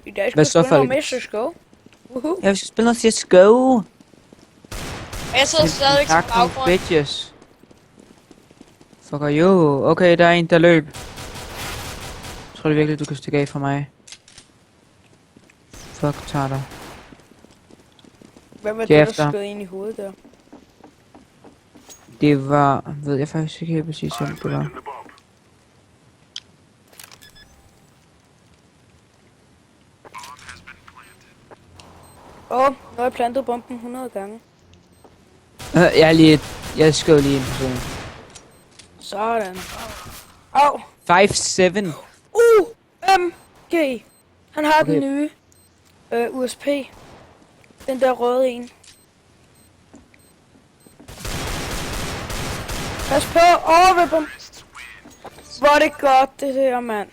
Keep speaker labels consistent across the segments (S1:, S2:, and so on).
S1: I dag skal
S2: Hvad
S1: vi
S2: så,
S1: spille noget
S2: folk?
S1: med CSGO.
S2: Ja, vi skal spille noget CSGO.
S3: Og jeg sidder stadigvæk som
S2: Attack on
S3: baggrund.
S2: bitches. Fucker jo. Okay, der er en, der løb. Tror du virkelig, du kan stikke af fra mig? Fuck, tager dig.
S1: Hvad var
S2: Det er
S1: det, der
S2: efter.
S1: skød ind i hovedet der?
S2: Det var... Ved jeg faktisk ikke helt præcis, hvem det var.
S1: Nu har jeg plantet bomben 100 gange.
S2: Jeg skød lige en person.
S1: Sådan. Au.
S2: 5-7.
S1: MG. Han har
S2: Okay.
S1: den nye USP. Den der røde en. Pas på. Overvip. Hvor er det godt, det der, mand.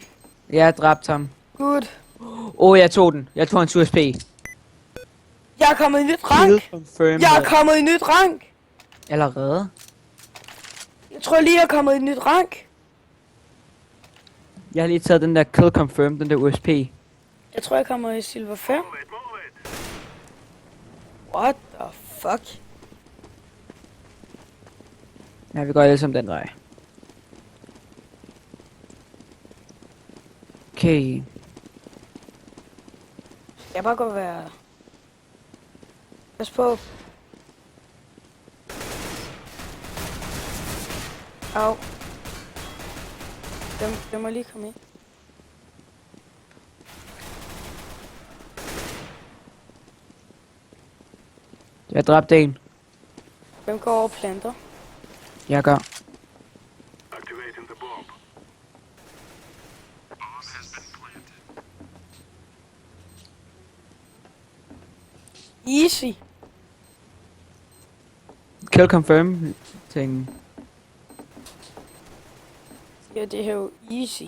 S2: Jeg dræbte ham.
S1: Good.
S2: Jeg tog den. Jeg tog hans USP.
S1: Jeg er kommet i nyt rank. Jeg er kommet i nyt rank.
S2: Allerede?
S1: Jeg tror lige, jeg er kommet i nyt rank.
S2: Jeg har lige taget den der kill confirm, den der USP.
S1: Jeg tror, jeg kommer i silver 5. What the fuck?
S2: Ja, vi går alle sammen den vej. Okay.
S1: Jeg bare godt være... Pas på. Au. Den må lige komme ind.
S2: Jeg dræbte en.
S1: Hvem går over planter?
S2: Jeg gør.
S4: Activating the bomb. Bomb has been planted.
S1: Easy.
S2: Kill confirm ting.
S1: Ja, det her er jo easy.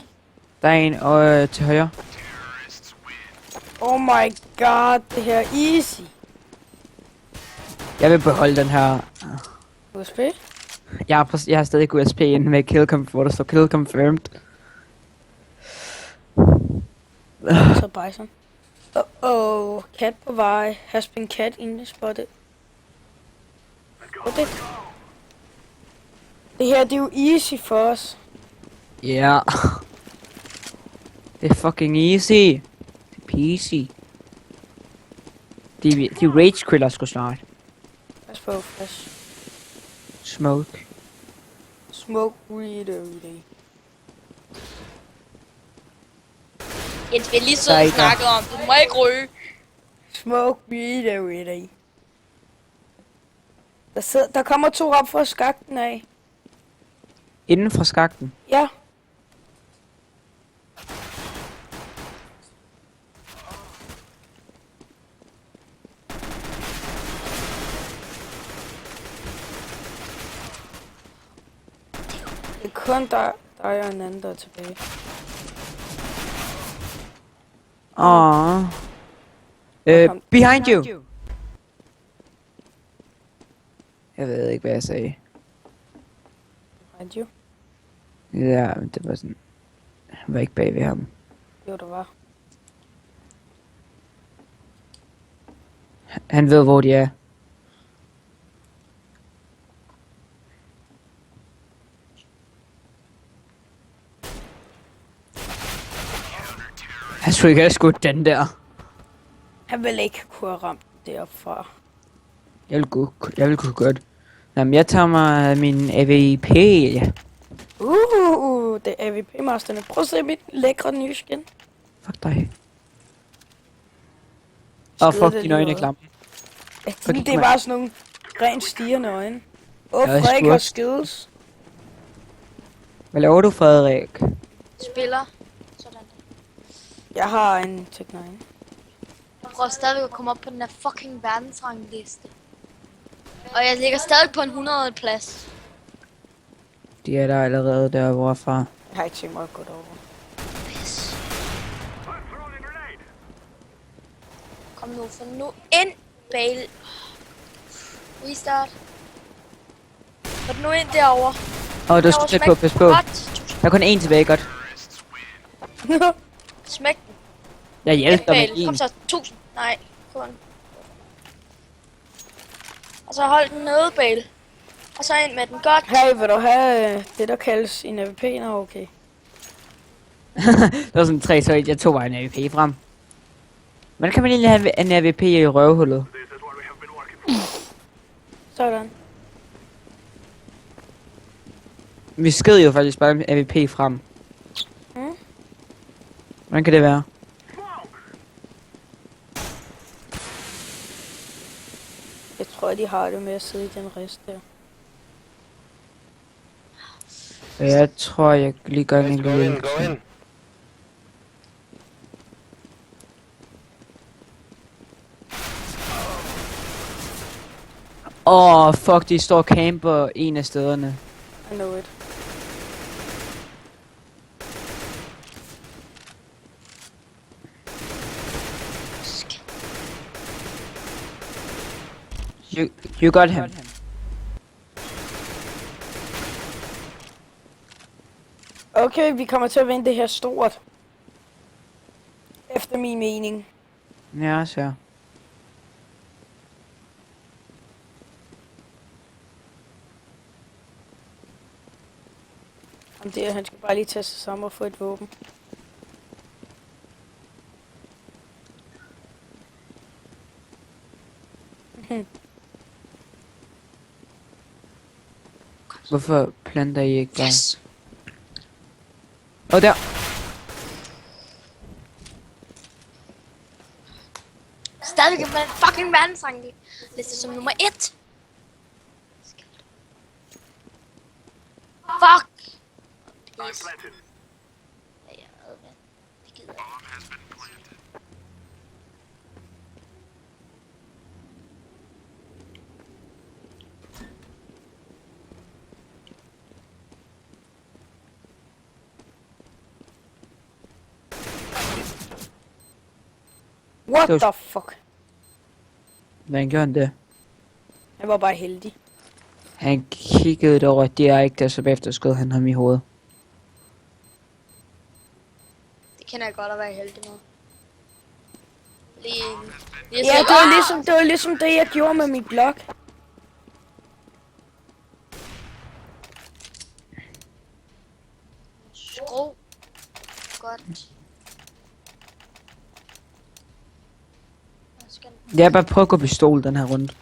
S2: Der er en til højre.
S1: Oh my god, det her er easy.
S2: Jeg vil beholde den her.
S1: USP?
S2: Jeg har stadig USP inde med kill confirm, hvor der står kill confirmed.
S1: Så bison. Cat på vej. Has been cat in the spotted. Okay. Det her, det er jo easy for os.
S2: Ja. Yeah. Det er fucking easy. Det er peasy. De rage quiller sgu snart.
S1: Pas på, flash.
S2: Smoke.
S1: Smoke weed every day.
S3: Jens, vi har lige siddet og snakket om, du må ikke ryge.
S1: Smoke weed every day. Der kommer 2 op fra skakten af.
S2: Inden fra skakten.
S1: Ja. Det er kun dig og en anden, der er tilbage.
S2: Aww. Behind you. Jeg ved ikke, hvad jeg sagde.
S1: Behind you?
S2: Ja, men det var sådan... Han var ikke bag ved ham.
S1: Jo, der var.
S2: Han ved, hvor de er. Han skulle ikke have skudt den der.
S1: Han ville ikke kunne have ramt derfra.
S2: Jeg vil kunne godt. Jamen, jeg tager mig min AVP.
S1: Det er AVP-masterne. Prøv at se mit lækre nye skin.
S2: Fuck dig. Fuck dine øjne er klamme.
S1: Ja,
S2: Fuck
S1: det er
S2: mig.
S1: bare sådan nogle rent stigende øjne.
S2: Jeg er
S1: Frederik har
S2: skurk.
S1: skills.
S2: Hvad laver du, Frederik?
S3: Spiller. Sådan der.
S1: Jeg har en Tech 9.
S3: Jeg prøver stadig at komme op på den der fucking verdensrangliste. Og jeg ligger stadig på en 100. plads.
S2: De er der allerede der, hvorfra.
S1: Jeg har ikke tænkt mig at gå derover.
S3: Pis.
S4: I'm throwing a grenade.
S3: Kom nu, få nu ind, Bale. Restart. Få nu ind derovre.
S2: Du skal tæt på, pas på.
S3: Godt.
S2: Der er kun én tilbage, godt.
S3: Smæk den.
S2: Jeg hjælper dig med
S3: Bale. Kom
S2: en.
S3: så, 1000. Nej, kun. Og så hold den nede, Bale. Og så ind med den. Godt.
S1: Hey, vil du have det, der kaldes en AVP? Nå, okay.
S2: Det var sådan 3 så jeg tog bare en AVP frem. Hvordan kan man egentlig have en AVP i røvhullet?
S4: This is what we have been working for.
S1: Sådan.
S2: Vi sked jo faktisk bare en AVP frem.
S1: Mm.
S2: Hvordan kan det være?
S4: Smoke!
S1: Jeg tror, de har det med at sidde i den rest der.
S2: Jeg tror, jeg lige gør en
S5: Go in,
S2: lille...
S5: go in.
S2: Fuck, de står og camper en af stederne.
S1: I know it.
S2: You got him.
S1: Okay, vi kommer til at vinde det her stort. Efter min mening.
S2: Ja, så.
S1: Ham der, han skal bare lige tage sig sammen og få et våben.
S2: Hvorfor planter I ikke der?
S3: Yes.
S2: Der.
S3: Stadig på den fucking verdensrangliste liste som nummer 1. Fuck.
S4: I'm planted.
S3: Ja, det gider jeg.
S4: Bomb has been planted.
S1: What
S2: Det var-
S1: the fuck?
S2: Hvordan gjorde han det?
S1: Han var bare heldig.
S2: Han kiggede derover direkte, og så bagefter skød han ham i hovedet.
S3: Det kender jeg godt at være heldig med. Lige
S1: Ja, det var ligesom det, jeg gjorde med min blog.
S3: Skro. Godt. Jeg skal...
S2: Jeg bare prøve at gå pistol den her runde.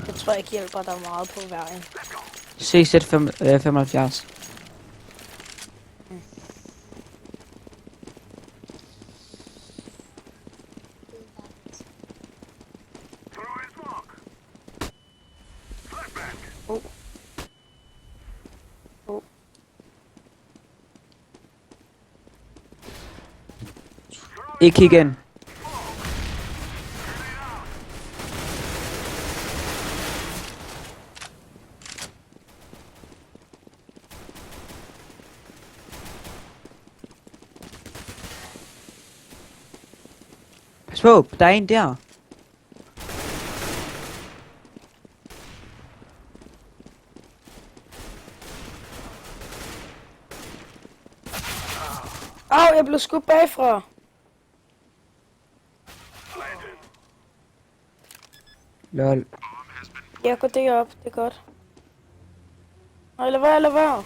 S1: Jeg tror ikke hjælper dig meget på vejen.
S2: CZ75.
S4: Throwing smoke. Flashback.
S2: Ikke igen. Pas på, der er en der.
S1: Au, jeg blev skudt bagfra.
S4: Planted.
S2: Lol.
S1: Jeg går derop, det er godt. Nej, lad være.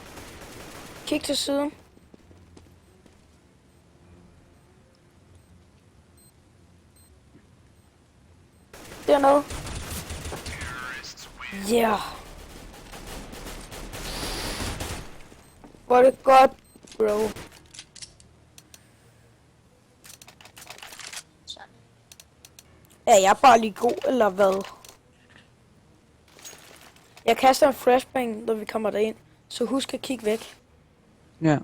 S1: Kig til siden. Dernede. Ja. Yeah. Hvor er det godt, bro.
S3: Sådan.
S1: Er jeg bare lige god, eller hvad? Jeg kaster en flashbang, når vi kommer derind. Så husk at kigge væk.
S2: Ja.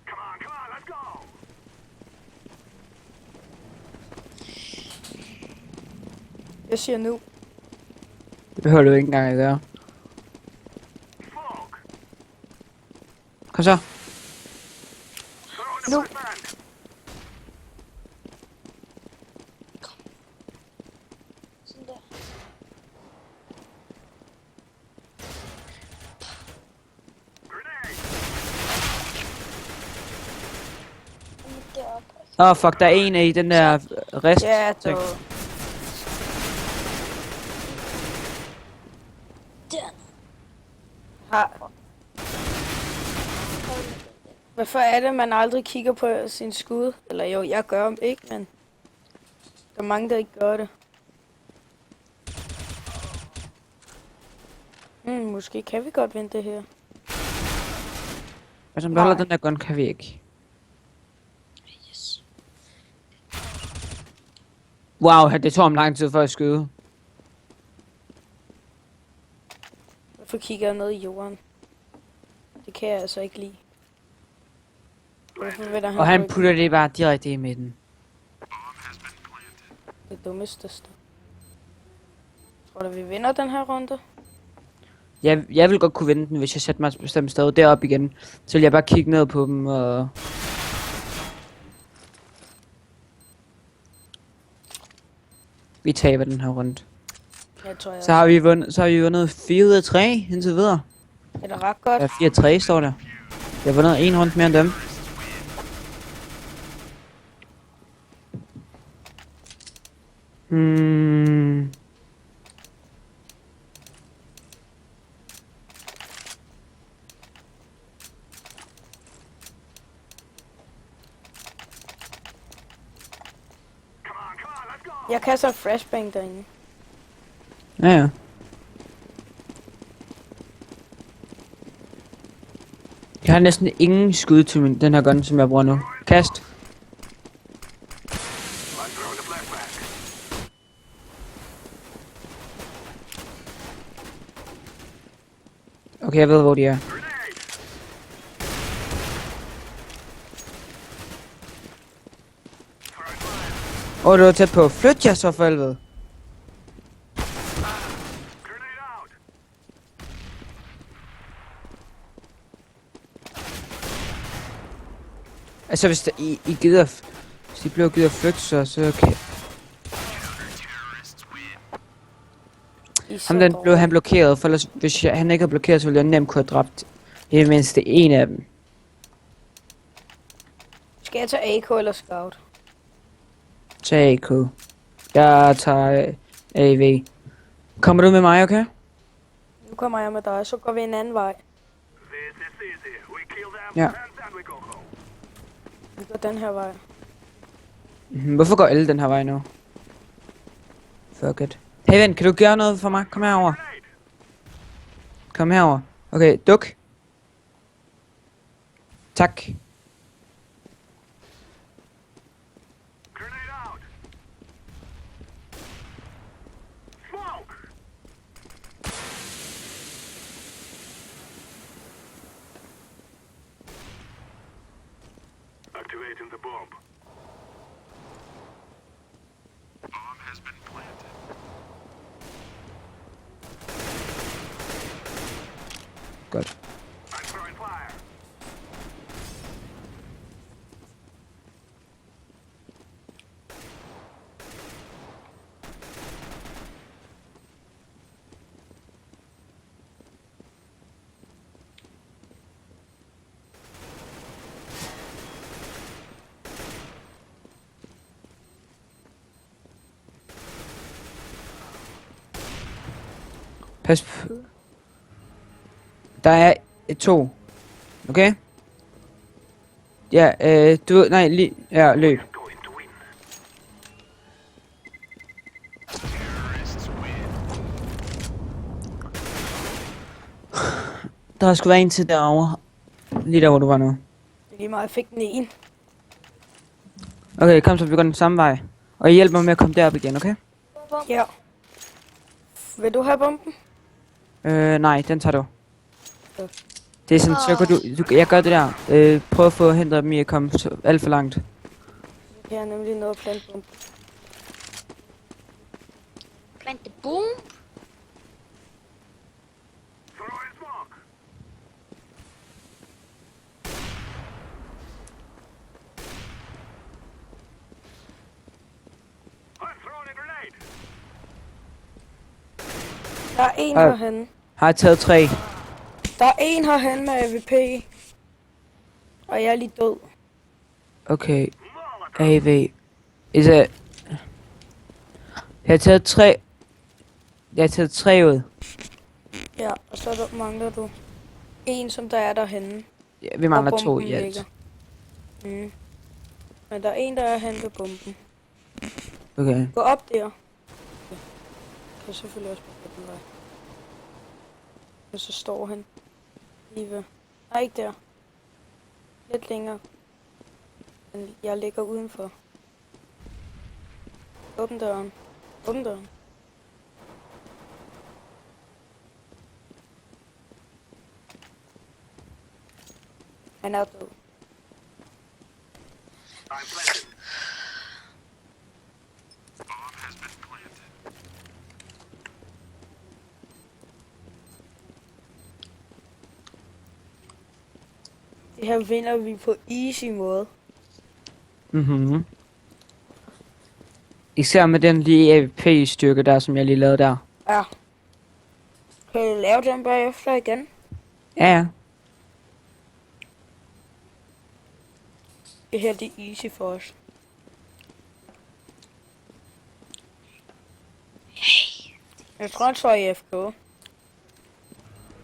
S4: Come on, let's go.
S1: Jeg siger nu.
S2: Det behøver du ikke engang at gøre.
S4: Smoke.
S2: Kom så.
S4: Throwing the
S1: No.
S4: flashbang.
S3: Sådan der.
S4: Grenade.
S3: Kom lidt derop.
S2: Fuck, der er en i den der rest.
S1: Ja,
S2: ting.
S3: Der.
S1: Har... Hvorfor er det, man aldrig kigger på sin skud? Eller jo, jeg gør ikke, men... Der er mange, der ikke gør det. Måske kan vi godt vinde det her.
S2: Altså, om du holder
S1: Nej.
S2: den der gun, kan vi ikke.
S3: Yes.
S2: Wow, det tog om lang tid for at skyde.
S1: Hvorfor kigger jeg ned i jorden? Det kan jeg altså ikke lide. Hvorfor vil der
S2: Og han
S1: rykke?
S2: putter det bare direkte i midten.
S1: Det dummeste sted. Tror du, vi vinder den her runde?
S2: Jeg vil godt kunne vinde den, hvis jeg sætter mig et bestemt sted deroppe igen. Så vil jeg bare kigge ned på dem og... Vi taber den her runde.
S1: Jeg tror, jeg
S2: Så har vi vundet 4 ud af 3 indtil videre.
S1: er det ret godt.
S2: Ja, 4-3 står der. Jeg har vundet en runde mere end dem. Hmm.
S4: Come on, let's go.
S1: Jeg kaster en flashbang derinde.
S2: Ja, ja. Jeg har næsten ingen skud til den her gun, som jeg bruger nu. Kast.
S4: Let's throw the flashback.
S2: Okay, jeg ved, hvor de er.
S4: Grenade.
S2: Åh, det var tæt på. Flyt jer så for helvede.
S4: Grenade out.
S2: Altså, hvis I gider... Hvis I bliver gider flytte, så okay.
S1: I er så
S2: Ham den blev
S1: dårlige.
S2: han blokeret, for ellers, hvis han ikke havde blokeret, så ville jeg nemt kunne have dræbt i det mindste en af dem.
S1: Skal jeg tage AK eller Scout?
S2: Tag AK. Jeg tager AV. Kommer du med mig, okay?
S1: Nu kommer jeg med dig, så går vi en anden vej.
S4: This is easy. We kill them
S2: Ja.
S4: and then we go home.
S1: Vi går den her vej.
S2: Hvorfor går alle den her vej nu? Fuck it. Hey ven, kan du gøre noget for mig? Kom herover.
S4: Grenade.
S2: Kom herover. Okay, duk. Tak.
S4: Grenade out. Smoke. Activating the bomb. Bomb has been planted.
S2: Godt.
S4: I'm throwing fire.
S2: Pas på. Der er to. Okay? Ja, du... Nej, lige... Ja, løb.
S4: Going to win.
S2: Der skulle være en til derovre. Lige der, hvor du var nu.
S1: Det er lige meget, jeg fik den en.
S2: Okay, kom så, vi går den samme vej. Og hjælp mig med at komme derop igen, okay?
S1: Ja. Vil du have bomben?
S2: Nej, den tager du.
S1: Ja.
S2: Det er sådan, så går jeg gør det der. Prøv at få hentet dem i at komme alt for langt.
S1: Jeg har nemlig noget at plante bomben.
S3: Plant the boom.
S4: Throwing smoke. I'm throwing a grenade.
S1: Der er en
S2: Ja.
S1: herhenne.
S2: Har jeg taget 3.
S1: Der er en herhenne med AVP. Og jeg er lige død.
S2: Okay.
S4: Molotov.
S2: AV. Is it? Jeg har taget 3. Jeg har taget 3 ud.
S1: Ja, og så mangler du en, som der er derhenne.
S2: Ja, vi mangler
S1: hvor
S2: 2
S1: bomben
S2: i alt.
S1: ligger. Mm. Men der er en, der er hen ved bomben.
S2: Okay.
S1: Gå op der. Okay. Kan selvfølgelig også gå den vej. Og så står han lige ved. Nej, ikke der. Lidt længere. Men jeg ligger udenfor. Åbn døren. Åbn døren. Han er død.
S4: I'm planted. Bomb has been planted.
S1: Det her vinder vi på easy måde.
S2: Mhm. Især med den lige AVP-styrke der, som jeg lige lavede der.
S1: Ja. Kan du lave den bagefter igen?
S2: Ja, ja.
S1: Det her det er easy for os. Jeg tror, han står i FK.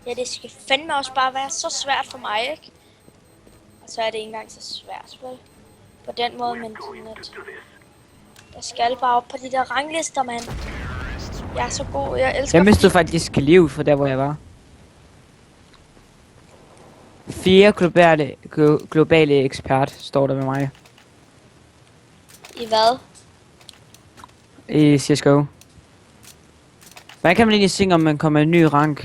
S3: Ja, det skal fandme også bare være så svært for mig, ikke? Og så er det ikke engang så svært, vel? På den måde, men sådan at... Jeg skal bare op på de der ranglister, mand. Jeg er så god, jeg elsker...
S2: Jeg mistede faktisk liv fra der, hvor jeg var. 4 globale ekspert står der med mig.
S3: I hvad?
S2: I CSGO. Hvad kan man egentlig synge, om man kommer en ny rank?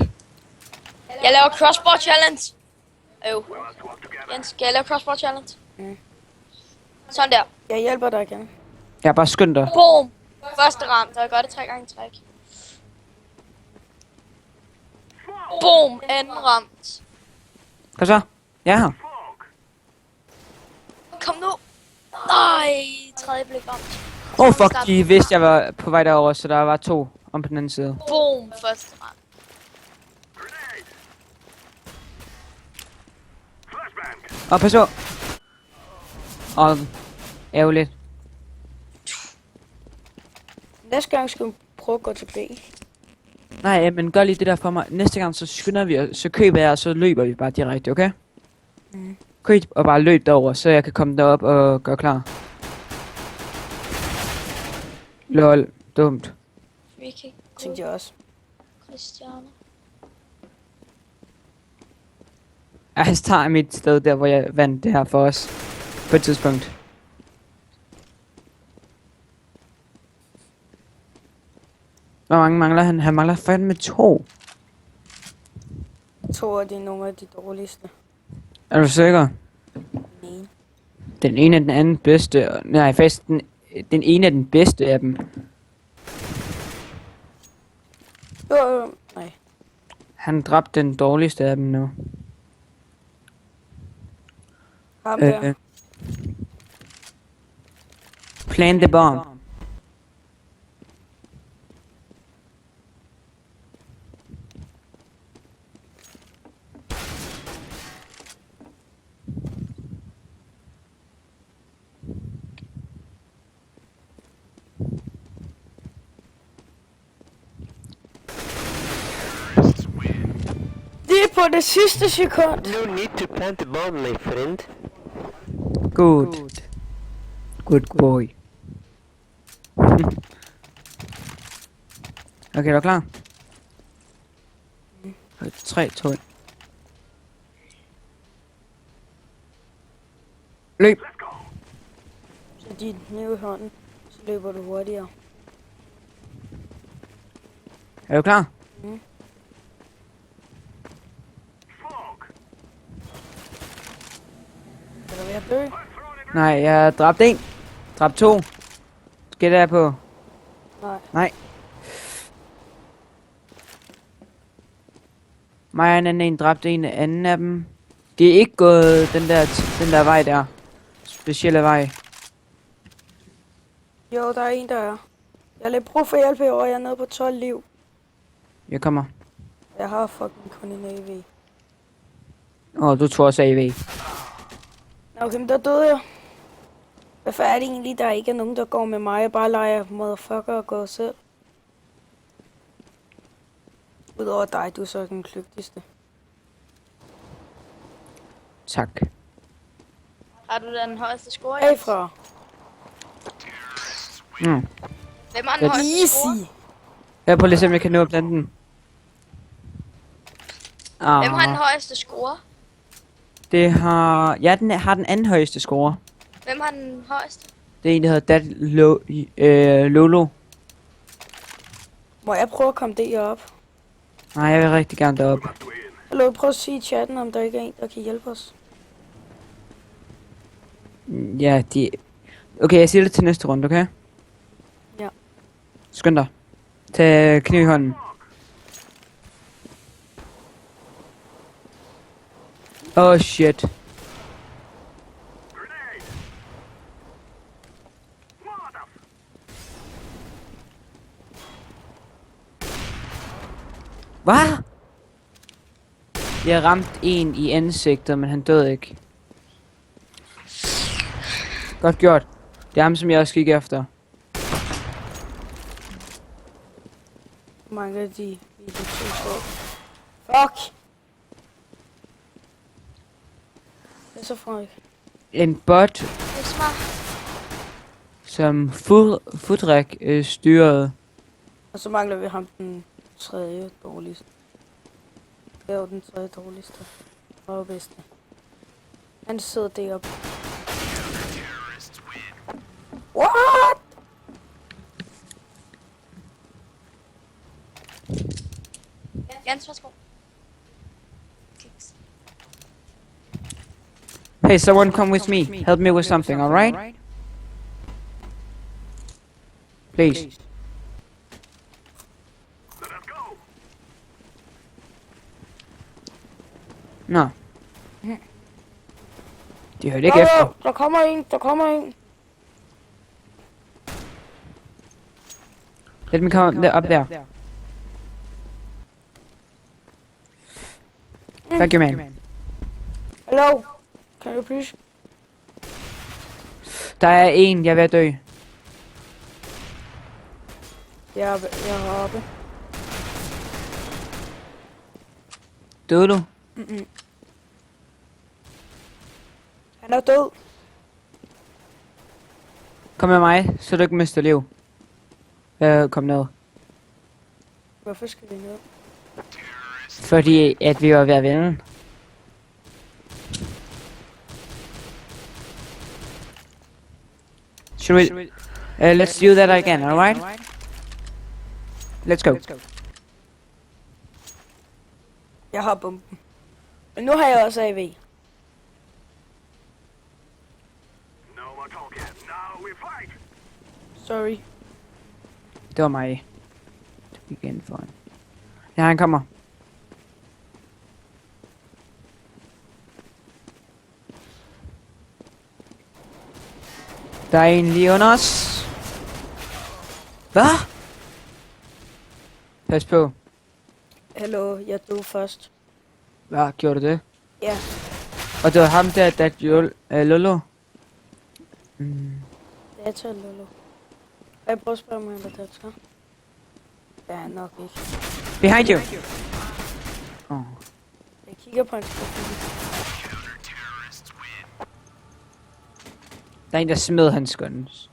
S3: Jeg laver crossbar challenge.
S4: Well, let's walk together.
S3: Jens, skal jeg lave crossbar challenge?
S1: Mm.
S3: Sådan der.
S1: Jeg hjælper dig igen.
S2: Jeg er bare skyndt dig.
S3: Boom! Første ramt, og jeg gør det 3 gange i træk. Boom! Anden ramt.
S2: Hvad så? Jeg er her.
S3: Kom nu! Nej! Tredje blik ramt.
S2: Oh fuck, de vidste jeg var på vej derover, så der var 2 om på den anden side.
S3: Boom! Første ramt.
S4: Grenade. Flashbang.
S2: Og pas på. Og ærgerligt.
S1: Næste gang skal vi prøve at gå til B.
S2: Nej, men gør lige det der for mig. Næste gang så skynder vi, så køber jeg, og så løber vi bare direkte, okay?
S1: Mm.
S2: Køb og bare løb derover, så jeg kan komme derop og gøre klar. Lol, dumt.
S3: Vi kan
S1: Tænkte jeg også.
S3: Christiane.
S2: Jeg tager mit sted der, hvor jeg vandt det her for os. På et tidspunkt. Hvor mange mangler han? Han mangler fandme 2.
S1: Jeg tror, det er nogle af de dårligste.
S2: Er du sikker?
S1: Nej.
S2: Den ene er den anden bedste. Nej, faktisk den ene er den bedste af dem.
S1: Nej.
S2: Han dræbte den dårligste af dem nu.
S1: Ham der.
S2: Plant the bomb.
S1: Det er på det sidste sekund.
S5: No need to plant the bomb, my friend.
S2: Good. Good boy. Okay, er du klar? 3, 2, 1. Løb!
S1: Så dit kniv i hånden, så løber du hurtigere.
S2: Er du klar?
S1: Er du ved at dø?
S2: Nej, jeg har dræbt 1. Dræbt 2. Skal der på?
S1: Nej.
S2: Nej. Mig og en anden dræbte en anden af dem. De er ikke gået den der vej der. Specielle vej.
S1: Jo, der er en, der er. Jeg har lidt brug for hjælp herovre. Jeg er nede på 12 liv.
S2: Jeg kommer.
S1: Jeg har fucking kun en AV.
S2: Du tror også AV.
S1: Nå, okay, men der døde jeg. Hvorfor er det egentlig, der ikke er nogen, der går med mig og bare leger motherfucker og går selv? Udover dig, du er så den kløgtigste.
S2: Tak.
S3: Har du den højeste score, Jens?
S1: Bagfra.
S2: Mm.
S3: Hvem har den højeste score?
S1: Easy.
S2: Jeg prøver lige at se, om jeg kan nå at blande den.
S3: Hvem har den højeste score?
S2: Det har... Ja, den har den anden højeste score.
S3: Hvem har den højeste?
S2: Det er en, der hedder Lolo.
S1: Må jeg prøve at komme derop?
S2: Nej, jeg vil rigtig gerne derop.
S1: Hallo, prøv at sige i chatten, om der ikke er en, der kan hjælpe os.
S2: Ja, de... Okay, jeg siger det til næste runde, okay?
S1: Ja.
S2: Skynd dig. Tag kniv i hånden. Oh shit.
S4: Grenade! Molotov!
S2: Hvad? Jeg ramte en i ansigtet, men han døde ikke. Godt gjort. Det er ham, som jeg også gik efter.
S1: Mange af de videoer, fuck! Hvad så, Frederik?
S2: En bot,
S3: Det er smart.
S2: som Fudrik styrede.
S1: Og så mangler vi ham den tredje dårligste. Det er jo den tredje dårligste. Og bedste. Han sidder deroppe. What?
S3: Jens, værsgo. Kiks.
S2: Hey, someone come with me. Help me with something, alright? Please.
S4: Let us go!
S2: Nå. De hørte ikke efter.
S1: Der kommer en, der kommer en.
S2: Let me come up there. Thank you, man.
S1: Hello? Can you please?
S2: Der er en, jeg er ved at dø.
S1: Jeg er heroppe.
S2: Døde du?
S1: Han er død.
S2: Kom med mig, så du ikke mister liv. Kom ned.
S1: Hvorfor skal vi ned?
S2: Fordi at vi var ved at vinde. Should we... let's do that again, alright? Let's go.
S1: Jeg har bomben. Men nu har jeg også AV.
S4: No more talking. Now we fight!
S1: Sorry.
S2: Det var mig. Igen foran. Ja, han kommer. Der er en lige under os. Hvad? Pas på.
S1: Hallo, jeg døde først.
S2: Hvad? Gjorde du det?
S1: Ja.
S2: Og det var ham der, Lolo.
S1: Data, Lolo. Jeg prøver at spørge mig, hvad det er. Det er han nok ikke.
S2: Behind you. Oh.
S1: Jeg kigger på hans profil.
S2: Der er en, der smed hans guns.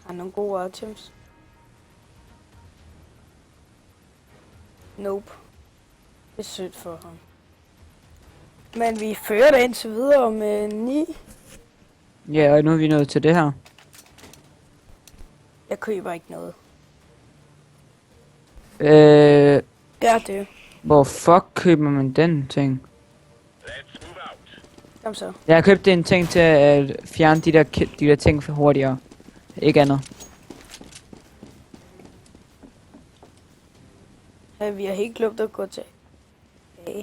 S1: Har nogle gode items. Nope. Det er sødt for ham. Men vi fører det indtil videre med 9.
S2: Ja, og nu er vi nået til det her.
S1: Jeg køber ikke noget. Gør det.
S2: Hvor fuck køber man den ting?
S4: Let's move out.
S1: Kom så.
S2: Jeg har købt en ting til at fjerne de der ting for hurtigere. Ikke andet.
S1: Ja, vi har helt glemt at gå til. Okay.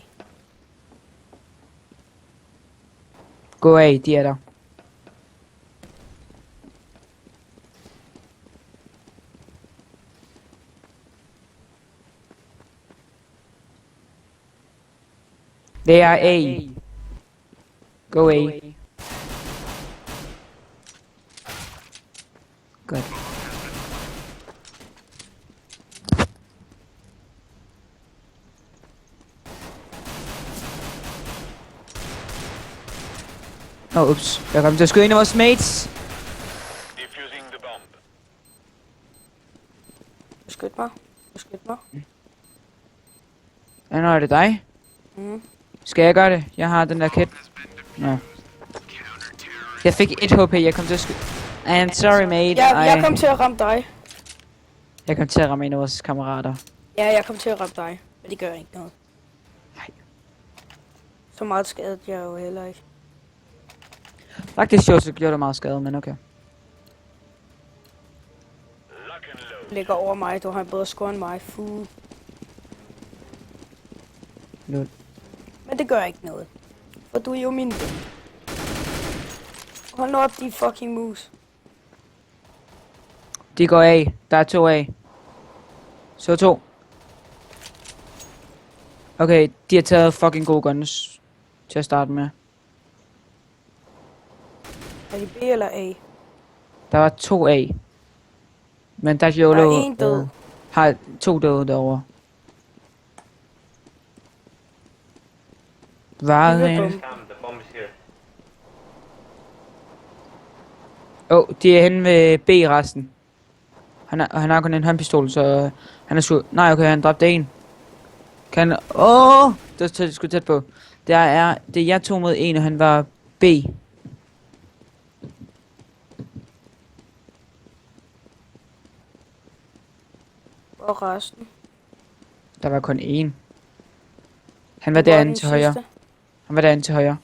S2: Gå af, de er der. They are A. Go A. Godt. Ups. Jeg kom til at skyde en af vores mates.
S4: Defusing the bomb.
S1: Beskyt mig. Beskyt mig.
S2: Ja, nu er det dig.
S1: Mm.
S2: Skal jeg gøre det? Jeg har den der kit. Nå. Jeg fik 1 HP, jeg kom til at skyde. I'm sorry, mate.
S1: Jeg kom til at ramme dig.
S2: Jeg kom til at ramme en af vores kammerater.
S1: Ja, jeg kom til at ramme dig. Men det gør ikke noget.
S2: Nej.
S1: Så meget skadet jeg jo heller ikke.
S2: Faktisk sjovt, så gjorde det meget skade, men okay.
S4: Lock and load.
S1: Du ligger over mig. Du har en bedre score end mig. Fu.
S2: Lol.
S1: Men det gør ikke noget. For du er jo min ven. Hold nu op, de fucking mus.
S2: De går af. Der er 2 af. Så 2. Okay, de har taget fucking gode guns til at starte med.
S1: Er de B eller A?
S2: Der var 2 af. Men der er
S1: Der
S2: YOLO
S1: er en død.
S2: har 2 døde derovre. Hvad?
S1: Lille
S5: Come, the bomb is here.
S2: De er henne ved B resten. Han har kun en håndpistol, så han er nej, okay, han dræbte en. Kan det var sgu tæt på. Det er jeg 2 mod 1, og han var B.
S1: Og resten.
S2: Der var kun én. Han var
S1: Hvor er
S2: derinde
S1: den
S2: til højre.
S1: sidste?
S2: Han var derinde til højre.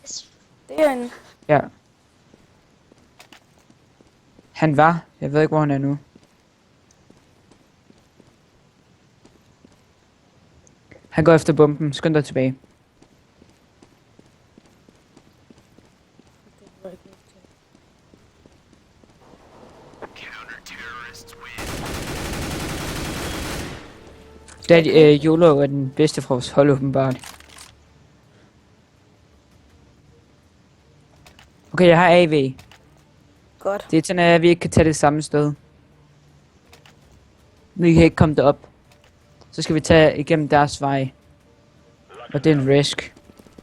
S1: Derinde.
S2: Ja. Han var. Jeg ved ikke, hvor han er nu. Han går efter bomben. Skynd dig tilbage. YOLO er den bedste fra vores hold, åbenbart. Okay, jeg har AV.
S1: Godt.
S2: Det er sådan, at vi ikke kan tage det samme sted. Vi kan ikke komme derop. Så skal vi tage igennem deres vej. Og det er en risk.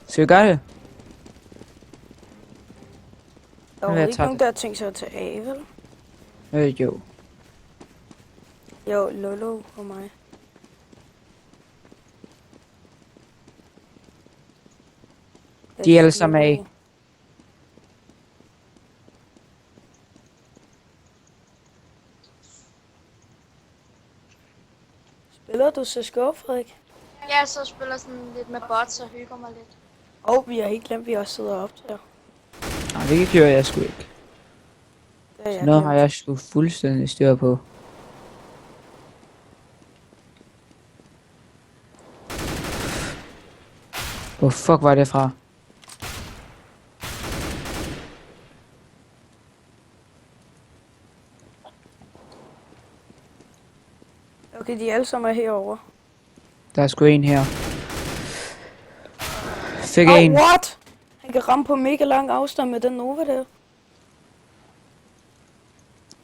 S2: Så vi gør det?
S1: Der
S2: Nu
S1: er
S2: vil jeg
S1: ikke
S2: tage
S1: nogen, der har tænkt sig at tage A, vel?
S2: Jo.
S1: Jo, Lolo og mig.
S2: De er alle sammen A.
S1: Spiller du CSGO, Frederik?
S3: Ja, så spiller sådan lidt med bots og hygger mig lidt.
S1: Og vi har helt glemt, at vi også sidder og optager.
S2: Nej, det gjorde jeg sgu ikke.
S1: Det er jeg
S2: Noget
S1: glemt.
S2: har jeg sgu fuldstændig styr på. Hvor fuck var det fra?
S1: Okay, de alle sammen er herovre.
S2: Der er sgu en her. Fik
S1: Oh,
S2: en.
S1: what? Han kan ramme på mega lang afstand med den Nova der.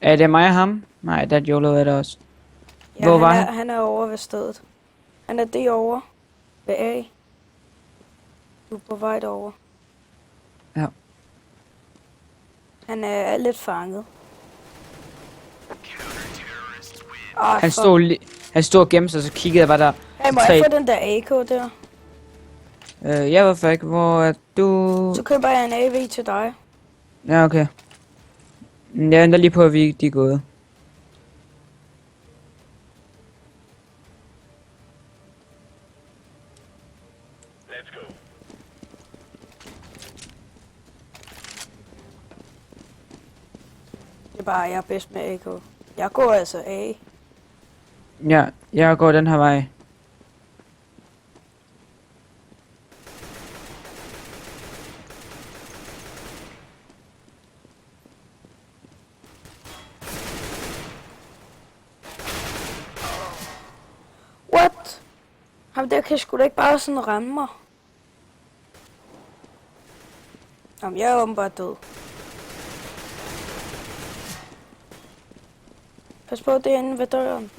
S2: Er det mig og ham? Nej, der er YOLO er det også.
S1: Ja,
S2: Hvor var
S1: han er over ved stedet. Han er derovre ved A. Du er på vej derover.
S2: Ja.
S1: Han er lidt fanget. Ah,
S2: Han stod og gemte sig, så kiggede jeg, var der
S1: Hey, må jeg få den der AK der?
S2: jeg ved ikke, hvor er du...
S1: Så køber jeg en AV til dig.
S2: Ja, okay. Jeg venter lige på, at de er gået.
S4: Let's go.
S1: Det er bare, jeg er bedst med AK. Jeg går altså A.
S2: Ja, jeg går den her vej.
S1: What? Ham der kan sgu da ikke bare sådan ramme mig. Jamen, jeg er åbenbart død. Pas på, det er inde ved døren.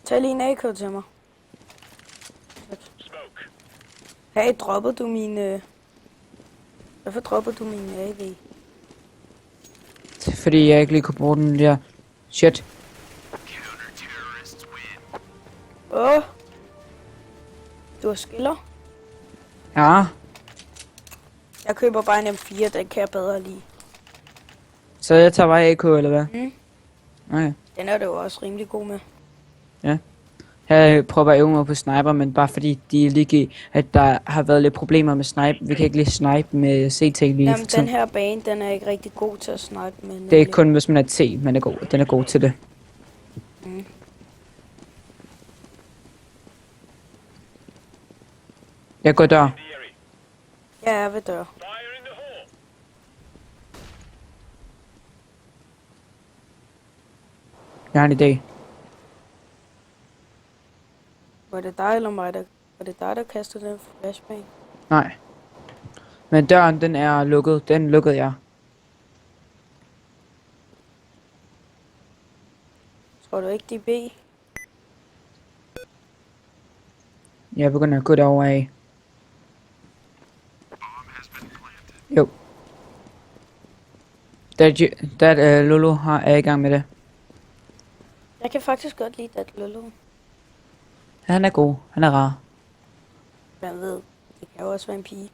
S1: Tag lige en AK til mig.
S4: Smoke.
S1: Hey, droppede du min... Hvorfor droppede du min AV?
S2: Fordi jeg ikke lige kunne bruge den der. Shit.
S1: Åh! Du har skiller?
S2: Ja.
S1: Jeg køber bare en M4, den kan jeg bedre lide.
S2: Så jeg tager bare AK, eller hvad?
S1: Mm.
S2: Okay.
S1: Den er du jo også rimelig god med.
S2: Jeg prøver at øve mig på sniper, men bare fordi de lige at der har været lidt problemer med snipe. Vi kan ikke lige snipe med CT lige
S1: Jamen,
S2: for
S1: den
S2: tiden.
S1: her bane, den er ikke rigtig god til at snipe med.
S2: Det er kun hvis man er T, men den er god til det.
S1: Mm.
S2: Jeg går dør.
S4: Incendiary.
S1: Ja, jeg ved dør.
S4: Fire in the hole.
S2: Jeg har en idé.
S1: Var det dig eller mig, der kastede den flashbang?
S2: Nej. Men døren, den er lukket. Den lukkede jeg.
S1: Tror du ikke, de er B?
S2: Jeg begynder at gå derover af. Jo. Lolo er i gang med det.
S1: Jeg kan faktisk godt lide dat Lolo.
S2: Han er god. Han er rar.
S1: Jeg ved, det kan jo også være en pige.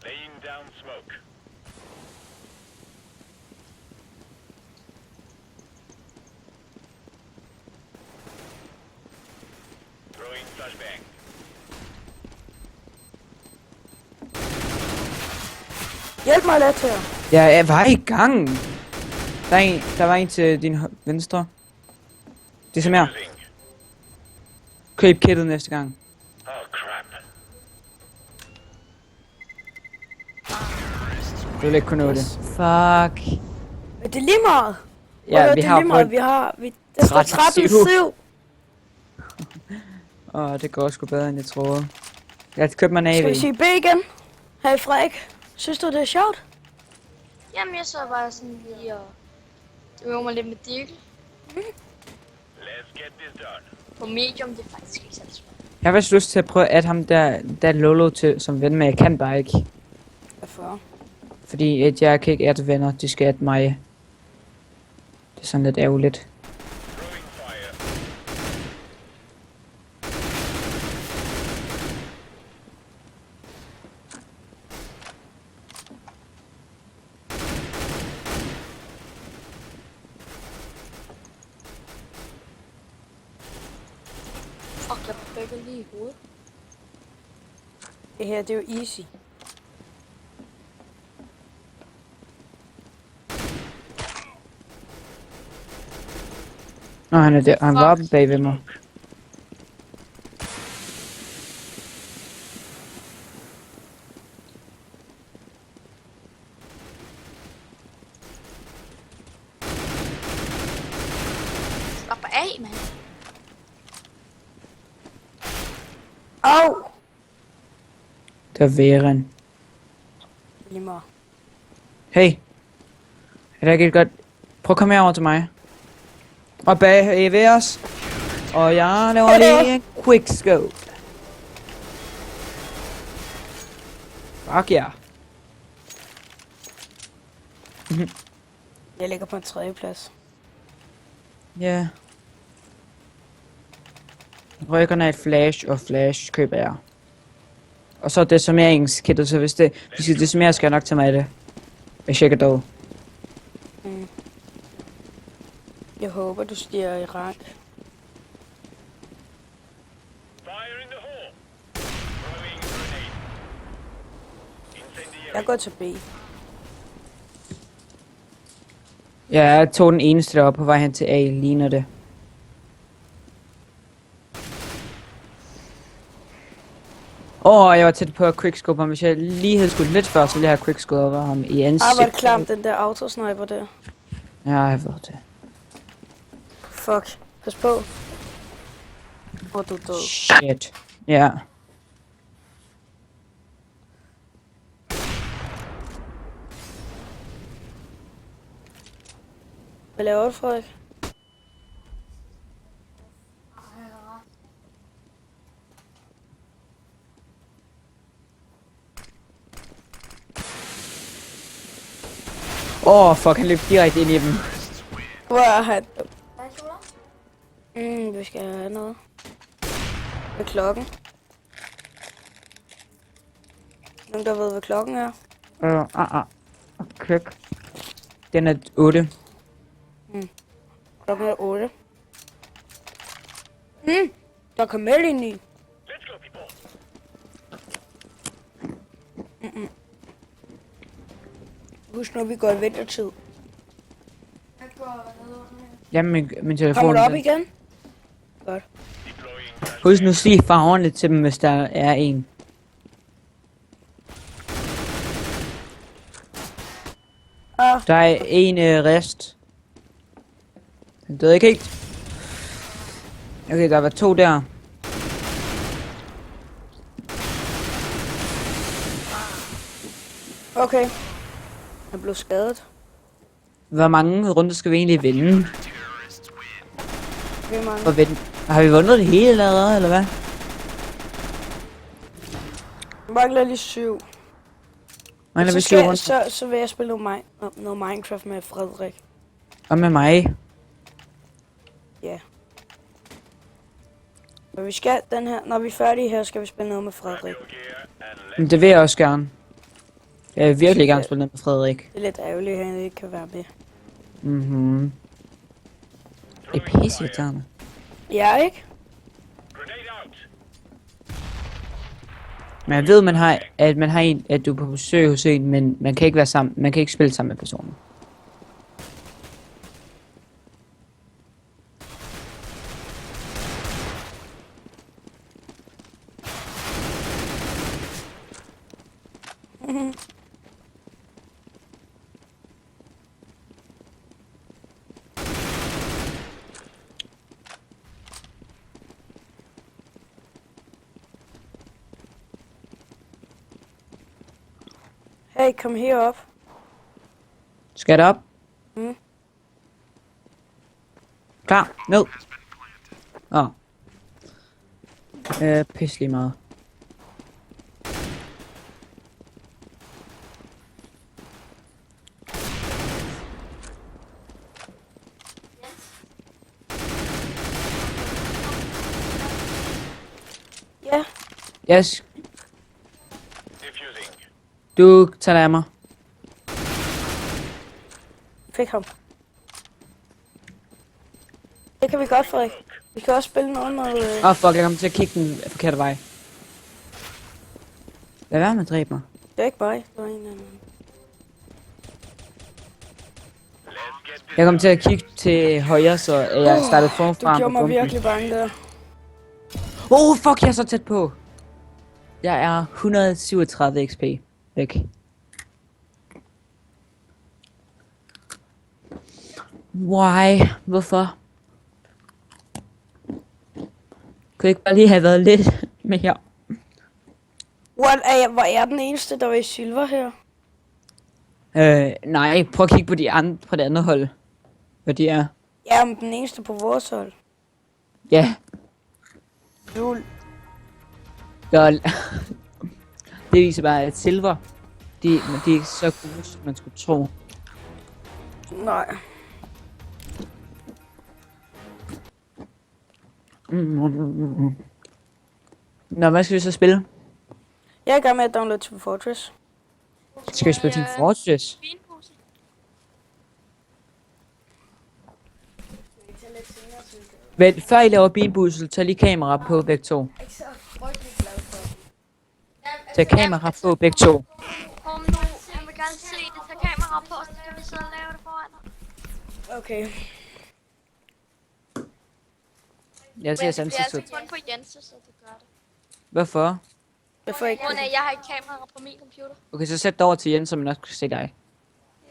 S4: Laying down smoke. Throwing flashbang.
S1: Hjælp mig lidt her.
S2: Ja, jeg var i gang. Der var en til din venstre. Det er som her.
S4: Using.
S2: Køb kittet næste gang.
S4: Oh crap.
S2: Du vil ikke kunne nå det.
S1: Yes.
S2: Fuck.
S1: Men det er lige meget.
S2: Ja, vi
S1: det er
S2: har
S1: lige meget.
S2: på
S1: Der står 13-7.
S2: Det går sgu bedre end jeg troede. Jeg købte mig en
S1: Skal
S2: AV.
S1: vi sige B igen? Hey Frederik, synes du det er sjovt?
S3: Jamen, jeg så bare sådan lige og... Det øver mig lidt med dirkel.
S4: Let's get this done.
S3: På medium, det er faktisk ikke særlig svært.
S2: Jeg har faktisk lyst til at prøve at ham der Lolo til som ven, men jeg kan bare ikke.
S1: Hvorfor?
S2: Fordi at jeg kan ikke adde venner, de skal adde mig. Det er sådan lidt ærgerligt.
S4: Throwing fire.
S3: Fuck, jeg prikker lige i hovedet.
S1: Det her, det er jo easy.
S2: Nå, han er der. Han var oppe bag ved mig.
S3: Slap af, mand.
S1: Au!
S2: Det er Veren.
S1: Lige meget.
S2: Hey. Er det ikke godt? Prøv at komme herover til mig. Og bag ved os. Og jeg laver lige en quickscope. Fuck ja.
S1: Jeg ligger på en 3. plads.
S2: Ja. Rykkerne er et flash, og flash køber jeg. Og så decimeringskittet, så hvis vi skal decimere, skal jeg nok tage mig af det. Hvis jeg ikke er død.
S1: Jeg håber, du stiger i rank.
S4: Fire in the hole. Throwing grenade. Incendiary.
S1: Jeg går til B.
S2: Jeg tog den eneste deroppe på vej hen til A, ligner det. Jeg var tæt på at quickscope ham. Hvis jeg lige havde skudt lidt før, så ville jeg have quickscope ham i ansigtet.
S1: Var det klamt, den der autosniper der.
S2: Ja, jeg ved det.
S1: Fuck. Pas på. Hvor du er død.
S2: Shit. Ja.
S1: Hvad laver du, Frederik?
S2: Fuck, han løb direkte ind i dem.
S1: Hvor er han? Vi skal have noget. Hvad er klokken? Nogen, der ved, hvad klokken er?
S2: Okay. Den er 8.
S1: Klokken er 8. Der kan melde ind i. Husk, når vi går i vintertid.
S2: Jamen, min telefon.
S1: Kommer du op igen? Godt.
S2: Husk nu sige farverne til dem, hvis der er en. Der er en rest. Den døde ikke helt. Okay, der var 2 der.
S1: Okay. Jeg blev skadet.
S2: Hvor mange runder skal vi egentlig vinde?
S1: Hvor mange?
S2: For vinde? Har vi vundet det hele allerede, eller hvad?
S1: Jeg mangler lige 7.
S2: Mangler vi
S1: Så,
S2: 7 runder?
S1: så vil jeg spille noget Minecraft med Frederik.
S2: Og med mig.
S1: Ja. Men vi skal den her, når vi er færdige her, skal vi spille noget med Frederik.
S2: Men det vil jeg også gerne. Jeg vil virkelig gerne spille noget med Frederik.
S1: Det er lidt ærgerligt, at han ikke kan være med.
S2: Mhm. Det er pisseirriterende.
S1: Ja, ikke?
S2: Men jeg ved, at man har en, at du er på besøg hos en, men man kan ikke være sammen, man kan ikke spille sammen med personen.
S1: Hey, kom herop.
S2: Skal det op?
S1: Mm.
S2: Klar, ned. Pisse lige meget.
S1: Ja.
S2: Yes. Du tager dig af mig.
S1: Fik ham. Det kan vi godt, Frederik. Vi kan også spille noget med...
S2: Fuck, jeg kommer til at kigge den forkerte vej. Lad være med at dræbe mig.
S1: Det er ikke mig. Det var en anden.
S2: Jeg kom til at kigge til højre, så jeg startede forfra.
S1: Du gjorde mig virkelig bange der.
S2: Fuck, jeg er så tæt på. Jeg er 137 XP væk. Why? Hvorfor? Kunne ikke bare lige have været lidt mere?
S1: Hvor er jeg den eneste, der var i silver her?
S2: Nej, prøv at kigge på på det andet hold. Hvad de er.
S1: Jeg er den eneste på vores hold.
S2: Ja.
S1: Lul.
S2: Lol. Det viser bare, at silver, de er ikke så gode, som man skulle tro.
S1: Nej.
S2: Nå, hvad skal vi så spille?
S1: Jeg er i gang med at downloade Team Fortress.
S2: Skal vi spille Team Fortress? Vent, før I laver bilbussel, tag lige kamera på begge to. Tag kamera på begge to.
S3: Kom nu, jeg vil gerne se det. Tag kamera på, så skal vi sidde og lave det foran dig.
S1: Okay.
S2: Jeg ser
S3: Det
S2: samtidig
S3: er altså
S2: ud.
S3: kun på Jens, så du gør det.
S2: Hvorfor?
S1: Jeg får ikke...
S3: Grund af, jeg har ikke kamera på min computer.
S2: Okay, så sæt dig over til Jens, så man også kan se dig.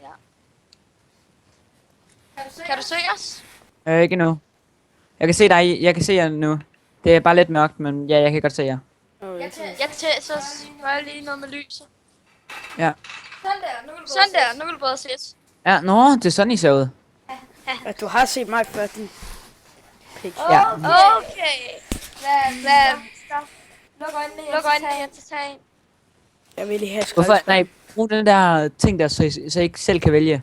S3: Ja. Kan du se os?
S2: Ikke nu. Jeg kan se dig, jeg kan se jer nu. Det er bare lidt mørkt, men ja, jeg kan godt se jer.
S3: Jeg så gør jeg lige noget med lyset.
S2: Ja.
S3: Sådan der, nu vil du bedre ses.
S2: Ja, nå, det er sådan I ser ud.
S1: At du har set mig før, din pik.
S2: Ja.
S3: Okay. Hvad? Luk øjnene
S6: Luk
S3: igen, så tag en.
S1: Jeg vil lige have
S2: Hvorfor?
S1: skraldespand.
S2: Nej, brug den der ting der, så I ikke selv kan vælge.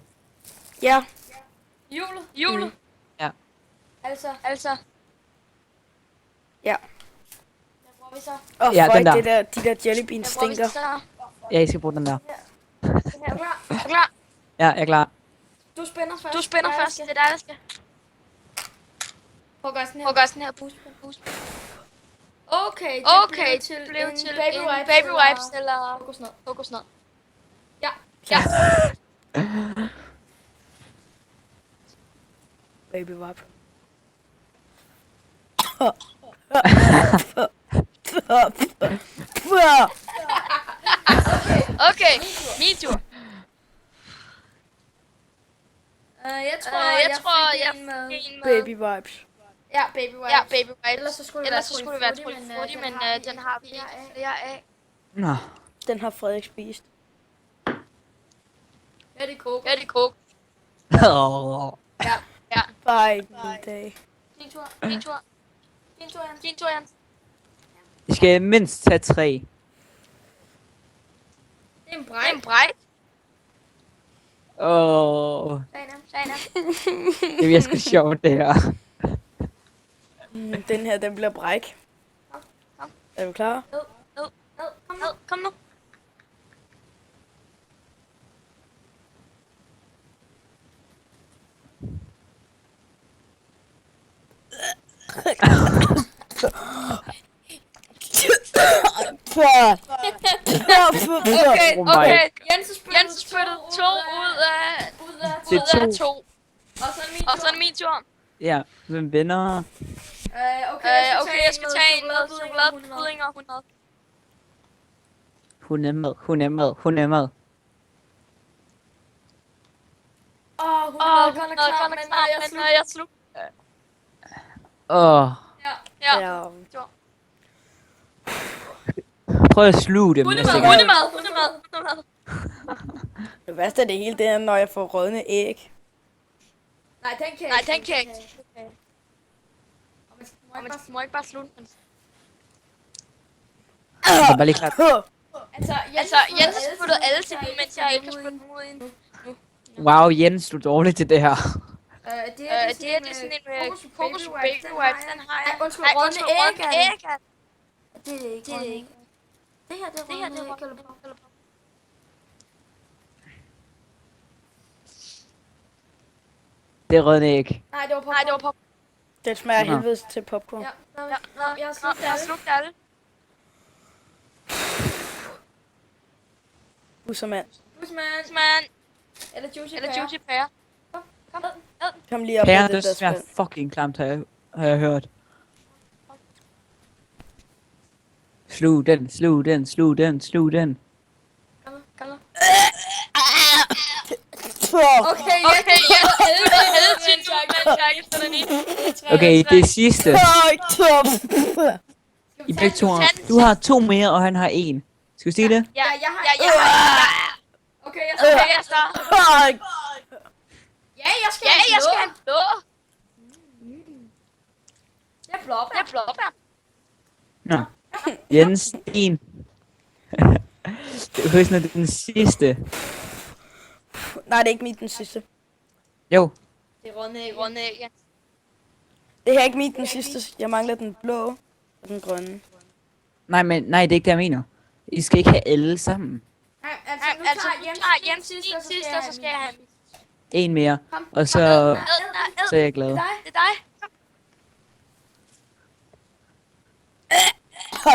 S1: Ja.
S3: Hjulet.
S2: Ja.
S3: Altså.
S1: Ja.
S3: Hvad bruger vi så?
S1: Og
S2: Ja,
S1: ja,
S2: den der.
S1: de der jellybeans
S3: Hvad bruger vi
S1: stinker.
S3: så?
S2: Ja, I skal bruge den der.
S3: Er du klar?
S2: Ja, jeg er klar.
S6: Du spænder først.
S3: Du spænder først. Det er dig, der skal.
S6: Prøv at gøre sådan her.
S3: Prøv at gøre sådan her. Boost.
S6: Okay, det
S3: Okay,
S6: blev
S3: til
S6: en
S3: en
S6: baby
S3: baby
S6: wipes
S3: wipes eller
S6: kokosnød.
S3: kokosnød.
S6: Ja.
S1: Baby wipe.
S3: Okay, min tur.
S6: Jeg
S3: tror, jeg
S6: fik en med.
S3: fik en med.
S1: Baby wipes.
S6: Ja, baby wipes.
S3: Ja, baby wipes.
S6: Ellers så skulle
S3: det være Tutti Frutti, men den har vi ikke flere af.
S2: Nå.
S1: Den har Frederik spist.
S6: Ja, det er koko.
S3: Ja, det er coke.
S1: Bare ikke en dag.
S6: Din tur.
S3: Din tur. Din tur, Jens.
S2: I skal mindst tage 3.
S6: Det er en
S3: Det
S6: brej.
S3: er en brej.
S6: Sagde
S2: Det bliver sgu sjovt, det her.
S1: Den her, den bliver bræk.
S3: Kom.
S1: Er du klar?
S3: Kom nu. Okay,
S2: Oh my
S3: okay.
S6: Jens
S3: Jens spyttede 2 ud af
S2: Det er 2.
S3: 2. Og så er det min tur.
S2: Ja, hvem vinder?
S6: Okay,
S3: Jeg skal tage en med chokoladepudding og 100.
S2: Hun er med, hun er med, hun er med.
S6: Hun
S3: Åh,
S6: er
S3: 100
S6: klar,
S3: men
S6: men
S3: jeg slug. Ja.
S1: Ja.
S2: Prøv at sluge dem. næste gang.
S3: Hundemad.
S1: Det værste af det hele, det er, når jeg får rådne æg.
S6: Nej, den kan
S3: Nej, den kan jeg ikke.
S6: Og
S3: Og man må ikke bare slutte den.
S2: Jeg er bare lige klar.
S6: Altså,
S3: Altså, Jens har spyttet alle til nu, mens jeg ikke har spyttet dem ud endnu.
S2: Wow, Jens, du er dårlig til det her.
S3: Det er sådan en kokos baby wipes, den har jeg.
S6: Undskyld,
S3: Ej,
S6: rådne æg er det.
S3: æg er det.
S6: Det er ikke
S3: Det er det ikke.
S6: Det her, det er
S3: Det her, det er
S6: rådne æg.
S3: rådne.
S2: Det er rødne æg.
S6: Nej, det var på.
S3: Nej, det var på.
S1: Den smager
S2: Nå.
S1: helvedes til popcorn.
S6: Ja,
S3: Ja,
S6: jeg har slugt
S3: jeg har
S6: alle.
S3: slugt alle.
S1: Bussermand.
S6: Busman.
S3: Man,
S6: Eller juicy
S3: eller
S6: pear.
S3: juicy pear. Kom.
S1: Kom lige op
S2: Pære,
S1: med
S2: det
S1: det der
S2: smager
S1: spand.
S2: fucking klamt, har jeg hørt. Slug den, slug den, slug den, slug den.
S3: Kom nu.
S6: Okay,
S3: Okay, ja. Alle til nu, men jeg ikke spiller den i.
S2: Okay, det er sidste.
S6: Skal
S2: I
S6: vi
S2: begge
S6: tage
S2: to
S6: den?
S2: har, du har 2 mere, og han har 1. Skal vi sige det?
S3: Ja,
S6: jeg har... Okay, jeg
S3: Okay,
S6: skal...
S3: jeg starter.
S6: Ja, jeg skal
S3: Ja,
S6: have
S3: jeg skal
S6: blå.
S3: have en blå.
S6: Det er blåbær.
S3: Det er blåbær.
S2: Nå. Jens, din. Det er sådan, den sidste.
S1: Nej, det er ikke mit den sidste.
S2: Jo,
S6: Det er rådne æg.
S3: Runde æg, ja.
S1: Det her er ikke mit den sidste. Jeg mangler den blå og den grønne.
S2: nej, det er ikke det, jeg mener. I skal ikke have alle sammen.
S6: Nej, altså, nu
S3: Altså,
S6: tager
S3: nu tager
S6: Jens
S3: Jens
S6: din
S3: din sidste, og så skal jeg have min.
S2: En mere,
S6: Kom.
S2: og så er jeg glad.
S3: Det er dig.
S6: Nå,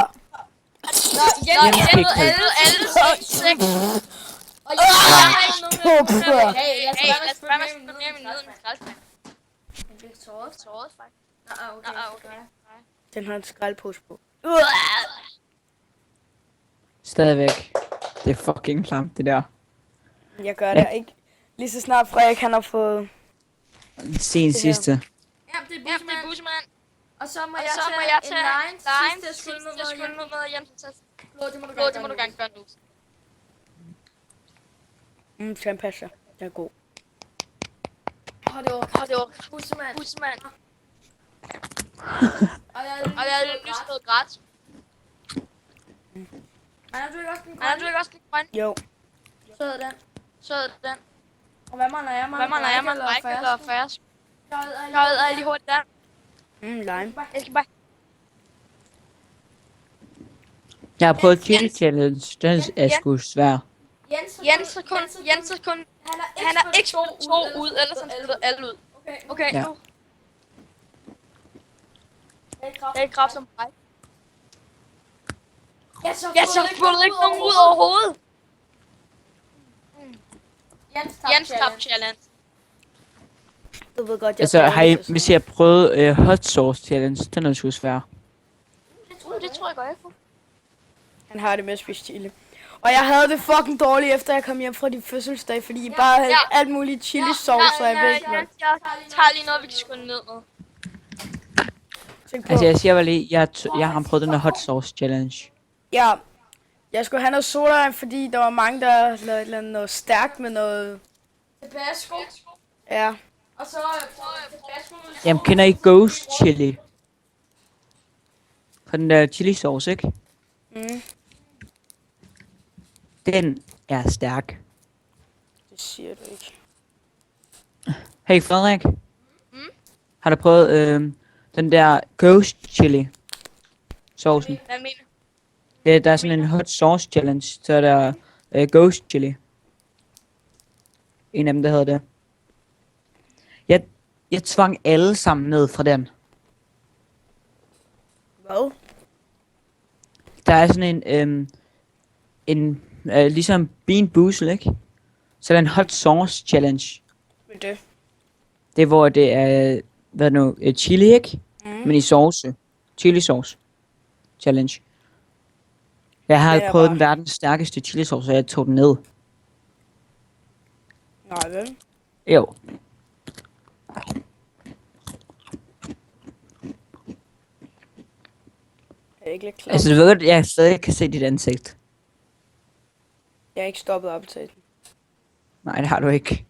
S3: Jens
S2: Jens
S3: har
S2: fik
S3: alle 6.
S6: Og jeg har ikke nogen... Hey, lad os
S3: Hey,
S6: være
S3: lad os
S6: med
S3: bare
S6: at
S3: spille mere med min skraldespand.
S6: Den bliver såret.
S3: Såret, faktisk.
S6: Okay.
S1: Den har en skraldpose på.
S2: Stadigvæk. Det er fucking klamt, det der.
S1: Jeg gør det ikke. Lige så snart Frederik han har fået...
S2: Sen
S1: her.
S2: sidste.
S6: Ja, det er
S3: Ja, det er
S6: busmand.
S3: busemand.
S6: Og så må
S3: Og
S6: jeg
S3: så må jeg
S6: tage
S3: tage
S6: en line.
S3: line.
S6: Sidste skyld
S3: Sidste skyld
S6: med
S3: med Jens.
S6: blå. Det må du
S3: Blå, det må du
S6: gerne
S3: gerne gøre nu.
S1: Den passer. Den er god.
S6: det var bussemand. Og jeg Og jeg er lyst noget græt.
S1: Mm.
S6: Er du ikke også den grønne?
S1: Jo.
S6: Så er den.
S1: Og hvad mangler jeg?
S6: Hvad mangler jeg? Man række eller færsk? Jeg er lige hurtigt der.
S1: Lime.
S3: Jeg skal bare...
S2: Jeg har prøvet chili challenge. Den er sgu svær.
S6: Jens er kun... Han har ikke spillet 2 ud, ellers han spillet alle ud. Okay,
S2: Ja.
S6: nu. Det er ikke kraft som mig. Jeg så spurgte ikke nogen ud overhovedet. Jens tabte challenge.
S1: Du ved godt, jeg
S2: Altså, hvis jeg har prøvet hot sauce challenge, den er sgu svær.
S6: Det tror jeg godt, jeg får.
S1: Han har det med at spise chili. Og jeg havde det fucking dårligt, efter jeg kom hjem fra din fødselsdag, fordi I bare havde alt muligt chili sauce, og jeg ved ikke hvad.
S6: Jeg tager lige noget, vi kan skynde ned med.
S1: Tænk på.
S2: Altså, jeg siger bare lige, jeg har prøvet den der hot sauce challenge.
S1: Ja, jeg skulle have noget sodavand, fordi der var mange, der lavede noget stærkt med noget...
S6: Tabasco.
S1: Ja.
S6: Og så Tabasco.
S2: Jamen, kender I ghost chili? På den der chili sauce, ikke?
S1: Mm,
S2: Den er stærk.
S1: det siger du ikke.
S2: Hey Frederik. Har du prøvet den der ghost chili saucen?
S6: Hvad mener du?
S2: Der er sådan en hot sauce challenge, så er der ghost chili. En af dem, der hedder det. Jeg tvang alle sammen ned fra den.
S1: Hvad?
S2: Der er sådan en ligesom Bean Boozled, ikke? Så er der en hot sauce challenge.
S1: Med det.
S2: Det er hvor det er, hvad nu, chili, ikke?
S1: Mm.
S2: Men i sauce. Chili sauce challenge. Jeg har
S1: Det er
S2: prøvet
S1: bare-
S2: den verdens stærkeste chili sauce, og jeg tog den ned.
S1: Nej, vel?
S2: Jo.
S1: Jeg er ikke lidt klar.
S2: Altså, du ved godt, jeg stadig kan se dit ansigt.
S1: Jeg er ikke stoppet optagelsen.
S2: Nej, det har du ikke.